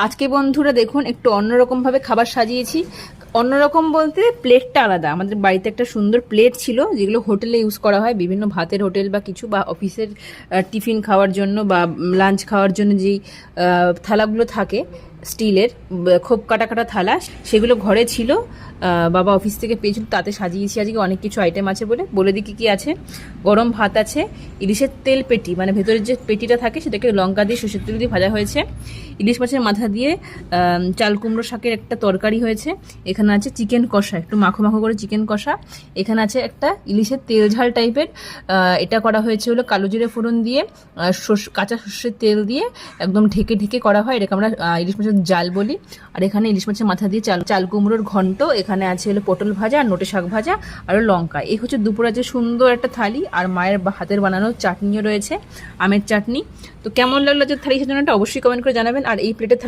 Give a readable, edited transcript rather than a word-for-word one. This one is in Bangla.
আজকে বন্ধুরা দেখুন একটু অন্যরকমভাবে খাবার সাজিয়েছি। অন্যরকম বলতে প্লেটটা আলাদা। আমাদের বাড়িতে একটা সুন্দর প্লেট ছিল, যেগুলো হোটেলে ইউজ করা হয়, বিভিন্ন ভাতের হোটেল বা কিছু, বা অফিসের টিফিন খাওয়ার জন্য বা লাঞ্চ খাওয়ার জন্য যেই থালাগুলো থাকে স্টিলের, খুব কাটা কাটা থালা, সেগুলো ঘরে ছিল। বাবা অফিস থেকে পেয়েছিল, তাতে সাজিয়েছি আজকে। অনেক কিছু আইটেম আছে বলে দিই কী আছে। গরম ভাত আছে, ইলিশের তেল পেটি, মানে ভেতরের যে পেটিটা থাকে সেটাকে লঙ্কা দিয়ে সর্ষের তেল দিয়ে ভাজা হয়েছে। ইলিশ মাছের মাথা দিয়ে চাল কুমড়ো শাকের একটা তরকারি হয়েছে। এখানে আছে চিকেন কষা, একটু মাখো মাখো করে চিকেন কষা। এখানে আছে একটা ইলিশের তেল ঝাল টাইপের, এটা করা হয়েছে হলো কালো জিরে ফোড়ন দিয়ে, কাঁচা সর্ষের তেল দিয়ে একদম ঢেকে ঢেকে করা হয়, এটাকে আমরা ইলিশ মাছের জাল বলি। আর এখানে ইলিশ মাছের মাথা দিয়ে চাল কুমড়োর ঘন্ট। এখানে আছে হলো পটল ভাজা আর নোটে শাক ভাজা আর লঙ্কা। এই হচ্ছে দুপুরে যে সুন্দর একটা থালি। আর মায়ের হাতের বানানো চাটনিও রয়েছে, আমের চাটনি। তো কেমন লাগলো যে থালি সাজানোটা অবশ্যই কমেন্ট করে জানাবেন। আর এই প্লেটের